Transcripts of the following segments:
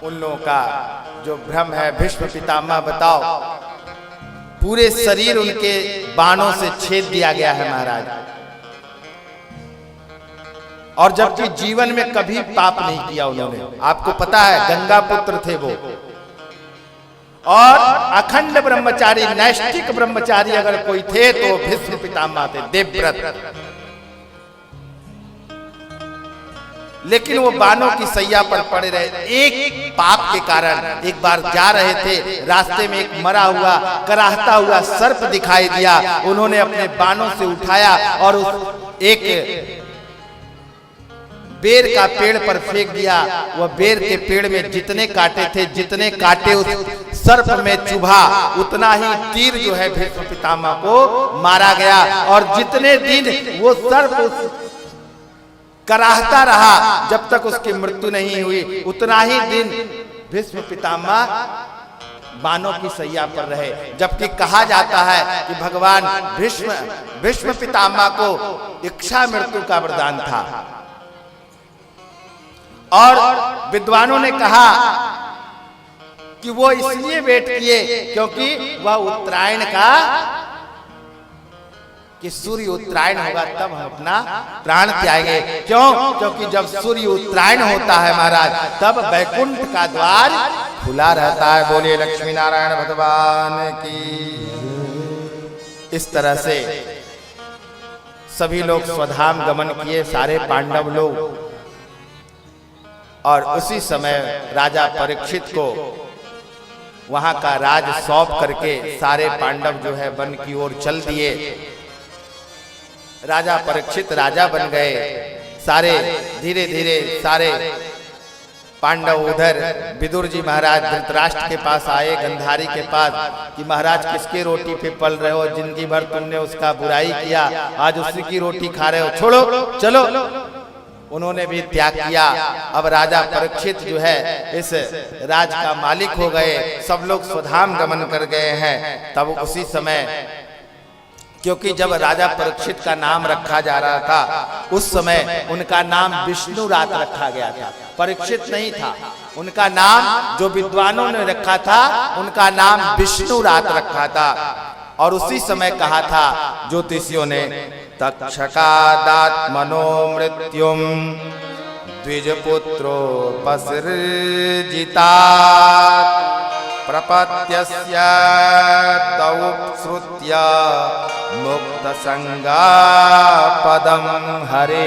उन लोगों का जो भ्रम है। भीष्म पितामह बताओ, पूरे शरीर उनके बाणों से छेद दिया गया है महाराज, और जबकि जीवन में कभी पाप नहीं किया उन्होंने। आपको पता है गंगा पुत्र थे वो, और अखंड ब्रह्मचारी, नैष्ठिक ब्रह्मचारी अगर कोई थे तो भीष्म पितामह थे, देवव्रत। लेकिन वो बाणों की सैया पर पड़े रहे। एक पाप के कारण एक बार जा रहे थे, रास्ते में एक मरा हुआ कराहता हुआ सर्प दिखाई दिया। उन्होंने अपने बाणों से उठाया और उस एक बेर का पेड़ पर फेंक दिया। वह बेर के पेड़ में जितने कांटे थे, जितने कांटे उस सर्प में चुभा, उतना ही तीर जो है भीष्म पितामह को मारा गया। और जितने दिन वो सर्प उस कराहता रहा, जब तक उसकी मृत्यु नहीं हुई, उतना ही दिन भीष्म पितामह बाणों की सैया पर रहे। जबकि कहा जाता है कि भगवान भीष्म पितामह को इच्छा मृत्यु का वरदान था। और विद्वानों ने कहा कि वो इसलिए वेट किए क्योंकि वह उत्तरायण का, कि सूर्य उत्तरायण होगा तब हम अपना प्राण त्यागेंगे। क्यों? क्योंकि जब सूर्य उत्तरायण होता है महाराज, तब वैकुंठ का द्वार खुला रहता है। बोलिए लक्ष्मी नारायण भगवान की। इस तरह से सभी लोग स्वधाम गमन किए, सारे पांडव लोग। और उसी समय राजा परीक्षित को वहां का राज सौंप करके सारे पांडव जो है वन की ओर चल दिए। राजा परीक्षित राजा बन गए। सारे धीरे धीरे सारे पांडव उधर विदुर जी महाराज धृतराष्ट्र के पास आए, गंधारी के पास, कि महाराज किसके रोटी पे पल रहे हो, जिंदगी भर तुमने उसका बुराई किया, आज उसी की रोटी खा रहे हो, छोड़ो चलो। उन्होंने भी त्याग किया। अब राजा परीक्षित जो है इस राज का मालिक हो गए। सब लोग स्वधाम गमन कर गए हैं। तब उसी समय, क्योंकि जब राजा परीक्षित का नाम रखा जा रहा था, उस समय उनका नाम विष्णु रात रखा गया था, परीक्षित नहीं था। उनका नाम जो विद्वानों ने रखा था, उनका नाम विष्णु रात रखा था। और उसी समय कहा था ज्योतिषियों ने, तक्षकादात्मनो मृत्युम द्विजपुत्रो पसृजिता प्रपत्यस्य तौ श्रुत्य मुक्त संगा पदम हरे।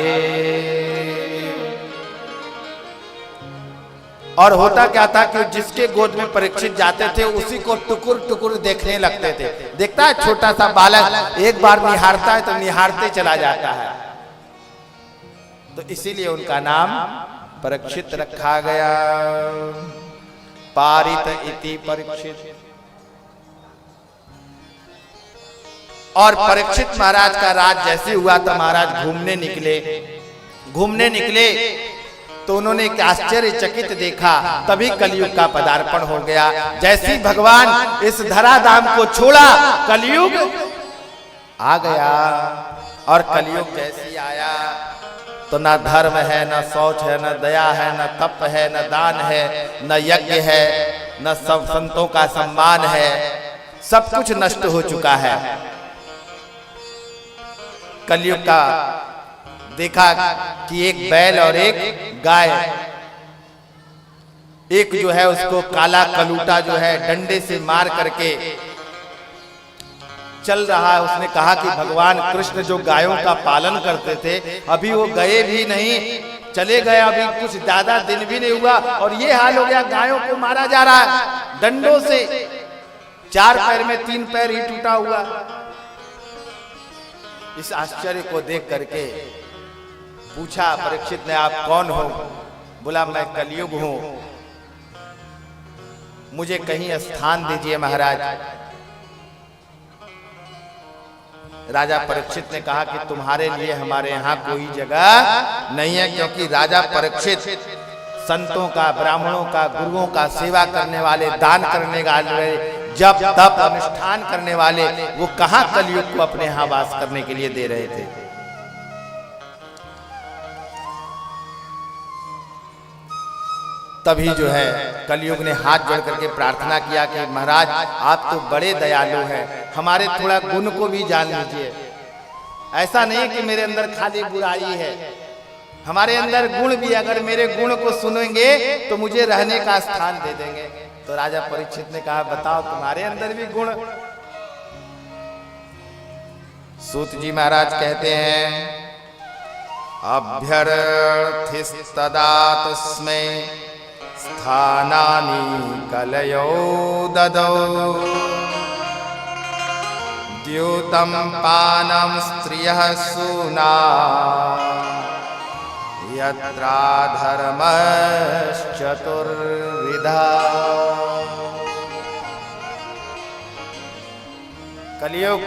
और होता क्या था कि जिसके गोद में परीक्षित जाते थे उसी को टुकुर टुकुर देखने लगते थे। देखता है छोटा सा बालक एक बार निहारता है तो निहारते चला जाता है, तो इसीलिए उनका नाम परीक्षित रखा गया। पारित इति परीक्षित। और परीक्षित महाराज का राज जैसे हुआ तो महाराज घूमने निकले तो उन्होंने एक आश्चर्यचकित देखा। तभी कलयुग का पदार्पण हो गया। जैसे भगवान इस धराधाम को छोड़ा, कलयुग आ गया। और कलयुग जैसे आया तो न धर्म है, न शौच है, न दया है, न तप है, न दान है, न यज्ञ है, न सब संतों का सम्मान है। सब कुछ नष्ट हो चुका है। कलयुग का देखा कि एक बैल और एक गाय, एक जो है उसको काला कलूटा जो है डंडे से मार करके चल रहा है। उसने कहा कि भगवान कृष्ण जो गायों का पालन करते थे, अभी वो गए भी नहीं, चले गए, अभी कुछ ज्यादा दिन भी नहीं हुआ और ये हाल हो गया, गायों को मारा जा रहा है डंडों से। 4 पैर में 3 पैर ही टूटा हुआ। इस आश्चर्य को देख करके पूछा परीक्षित ने, आप कौन हो? बोला मैं कलयुग हूं, मुझे कहीं स्थान दीजिए महाराज। राजा परीक्षित ने कहा कि तुम्हारे लिए हमारे यहाँ कोई जगह नहीं है, क्योंकि राजा परीक्षित संतों का, ब्राह्मणों का, गुरुओं का सेवा करने वाले, दान करने वाले, जप तप अनुष्ठान करने वाले, वो कहाँ कलयुग को अपने यहाँ वास करने के लिए दे रहे थे। तभी जो है कलयुग ने हाथ जोड़ करके प्रार्थना किया कि महाराज आप तो बड़े दयालु हैं, हमारे थोड़ा गुण को भी जान लीजिए। ऐसा नहीं कि मेरे अंदर खाली बुराई है, हमारे अंदर गुण भी, अगर मेरे गुण को सुनेंगे तो मुझे रहने का स्थान दे देंगे। तो राजा परीक्षित ने कहा बताओ तुम्हारे अंदर भी गुण। सूत जी महाराज कहते हैं अभ्यर्थिस्तदा तस्मै स्थानानि कलयो ददौ द्यूतं पानं स्त्रियः सूना यत्रा धर्मश्चतुर्विधा। कलयुग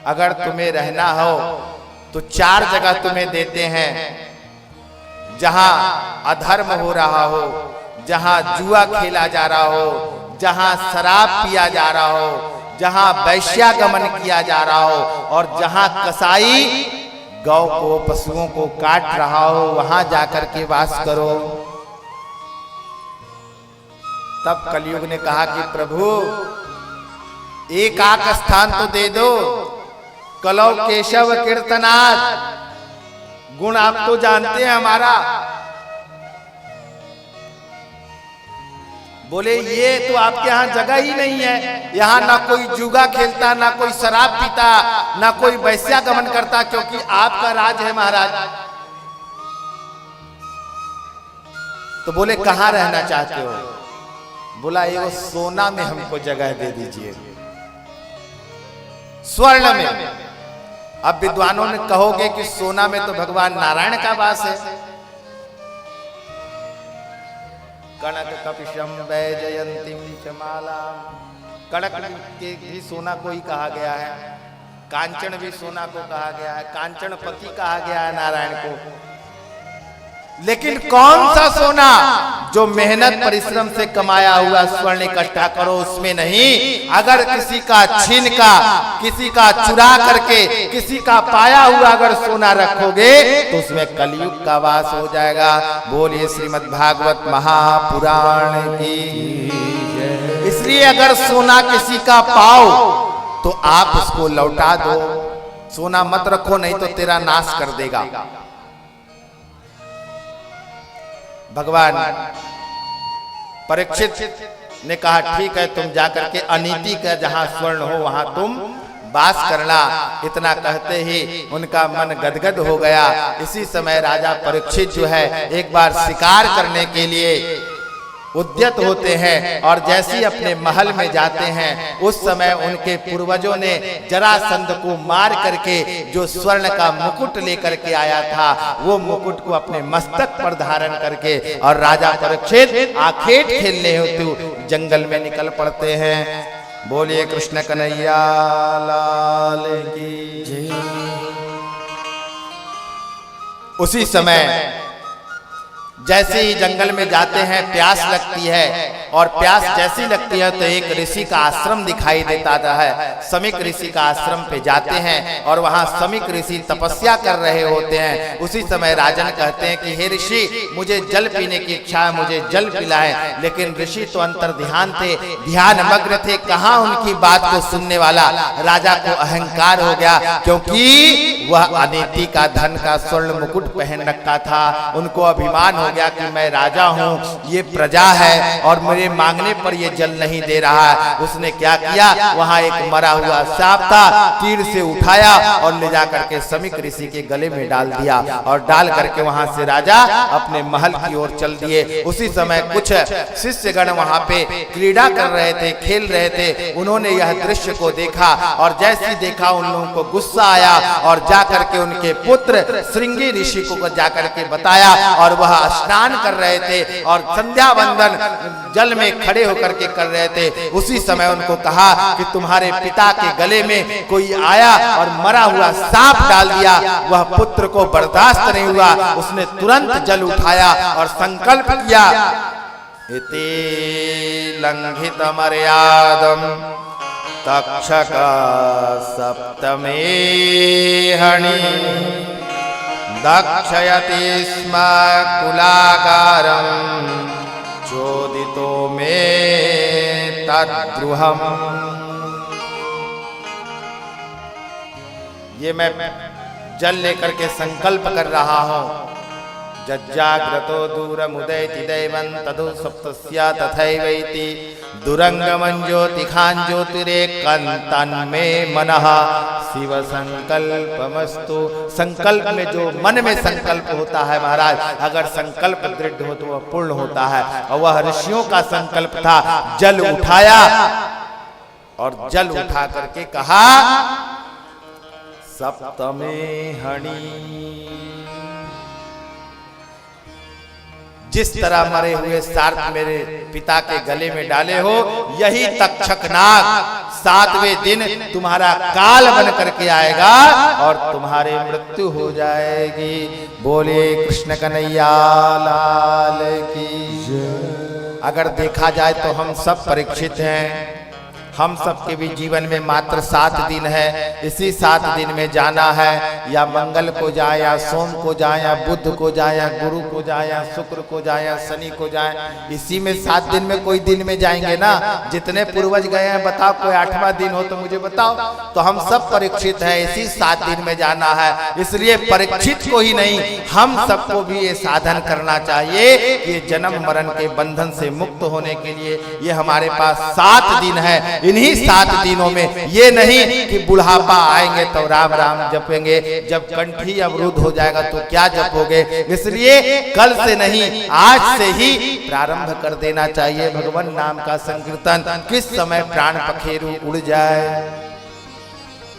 अगर तुम्हें रहना हो तो 4 जगह तुम्हें देते हैं, जहां अधर्म हो रहा हो, जहां जुआ खेला जा रहा हो, जहां शराब पिया जा रहा हो, जहां वैश्यागमन किया जा रहा हो, और जहां कसाई गौ को, पशुओं को काट रहा हो, वहां जाकर के वास करो। तब कलयुग ने कहा कि प्रभु एक आक स्थान तो दे दो, कलौ केशव कीर्तनाथ, गुण आप तो जानते हैं हमारा। बोले ये तो आपके यहाँ जगह ही नहीं है, यहाँ ना कोई जुआ खेलता, ना कोई शराब पीता, ना कोई वैश्यागमन करता, क्योंकि आपका राज है महाराज। तो बोले कहाँ रहना चाहते हो? बोला ये सोना में हमको जगह दे दीजिए, स्वर्ण में। अब विद्वानों ने कहोगे कि सोना में तो भगवान नारायण का वास है। कनक कपिशम वैजयंतीम च माला, कनक के भी सोना को ही कहा गया है, कांचन भी सोना को कहा गया है, कांचनपति कहा गया है नारायण को। लेकिन कौन सा सोना? जो मेहनत परिश्रम से कमाया हुआ स्वर्ण इकट्ठा करो, उसमें नहीं। अगर किसी का छीन का, किसी का चुरा करके, किसी का पाया हुआ अगर सोना रखोगे तो उसमें कलयुग का वास हो जाएगा। बोलिए श्रीमद् भागवत महापुराण की। इसलिए अगर सोना किसी का पाओ तो आप उसको लौटा दो, सोना मत रखो, नहीं तो तेरा नाश कर देगा। भगवान परीक्षित ने कहा ठीक है, तुम जाकर के अनीति का जहां स्वर्ण हो वहां तुम वास करना। इतना कहते ही उनका मन गदगद हो गया। इसी समय राजा परीक्षित जो है एक बार शिकार करने के लिए उद्यत होते हैं, और जैसे ही अपने महल में जाते हैं उस समय उनके पूर्वजों ने जरासंध को मार करके जो स्वर्ण का मुकुट लेकर के आया था, वो मुकुट को अपने मस्तक पर धारण करके और राजा परीक्षित आखेट खेलने हेतु जंगल में निकल पड़ते हैं। बोलिए कृष्ण कन्हैया लाल की जय। उसी समय जैसे ही जंगल में जाते हैं प्यास लगती है, और प्यास जैसी लगती है तो एक ऋषि का आश्रम दिखाई देता है। समीक ऋषि का आश्रम पे जाते हैं और वहां समीक ऋषि तपस्या कर रहे होते हैं। उसी समय राजन कहते हैं कि हे ऋषि, मुझे जल पीने की इच्छा है, मुझे जल पिलाएं। लेकिन ऋषि तो अंतर ध्यान थे, ध्यान मग्न थे, कहाँ उनकी बात को सुनने वाला। राजा को अहंकार हो गया, क्योंकि वह अनीति का धन का स्वर्ण मुकुट पहन रखा था। उनको अभिमान हो गया कि मैं राजा हूँ, ये प्रजा है और मेरे मांगने पर ये जल नहीं दे रहा है। उसने क्या किया, वहां एक मरा हुआ सांप था, तीर से उठाया और ले जाकर के समीक ऋषि के गले में डाल दिया, और डाल करके वहां से राजा अपने महल की ओर चल दिए। उसी समय कुछ शिष्यगण वहां पे क्रीड़ा कर रहे थे, खेल रहे थे। उन्होंने यह दृश्य को देखा, और जैसे ही देखा उन लोगों को गुस्सा आया, और जाकर के उनके पुत्र श्रृंगी ऋषि को जाकर के बताया, और वह स्नान कर रहे थे और संध्या वंदन जल में खड़े होकर के कर रहे थे। उसी समय उनको कहा कि तुम्हारे पिता के गले में कोई आया और मरा हुआ सांप डाल दिया। वह पुत्र को बर्दाश्त नहीं हुआ, उसने तुरंत जल उठाया और संकल्प किया, इति लंघित मर्यादम तक्षक सप्तमे हणि दक्षयति स्म कुलाकारं चोदितो में तद्रुहम। ये मैं जल लेकर के संकल्प कर रहा हूं। जज्जाग्रतो दूरमुदयति दैवं तदु सप्तस्या तथैवैति दुरंगमं ज्योतिखां ज्योतिरेकन्तन्मे मनः शिव संकल्पमस्तु। संकल्प में जो मन में संकल्प होता है महाराज, अगर संकल्प दृढ़ हो तो वह पूर्ण होता है। और वह ऋषियों का संकल्प था। जल उठाया और जल उठा करके कहा सप्तमे हणि। जिस तरह मरे हुए सार्प मेरे पिता के गले में डाले हो, यही तक्षक नाग 7वें दिन तुम्हारा काल बन करके आएगा और तुम्हारी मृत्यु हो जाएगी। बोले कृष्ण कन्हैया लाल की। अगर देखा जाए तो हम सब परीक्षित हैं। हम सबके भी जीवन में मात्र 7 दिन है। इसी 7 दिन में जाना है, या मंगल को जाए, या सोम को जाए, या बुध को जाए, या गुरु को जाए, या शुक्र को जाए, या शनि को जाए। इसी में 7 दिन में कोई दिन में जाएंगे ना। जितने पूर्वज गए हैं बताओ, कोई 8वां दिन हो तो मुझे बताओ। तो हम सब परीक्षित हैं, इसी 7 दिन में जाना है। इसलिए परीक्षित को ही नहीं, हम सबको भी ये साधन करना चाहिए कि ये जन्म मरण के बंधन से मुक्त होने के लिए ये हमारे पास 7 दिन है। इन्हीं 7 दिनों में ये नहीं कि बुढ़ापा आएंगे तो राम राम जपेंगे, जब कंठी अवरुद्ध हो जाएगा तो क्या जपोगे। इसलिए कल से नहीं, आज से ही प्रारंभ कर देना चाहिए भगवान नाम का संकीर्तन। किस समय प्राण पखेरु उड़ जाए।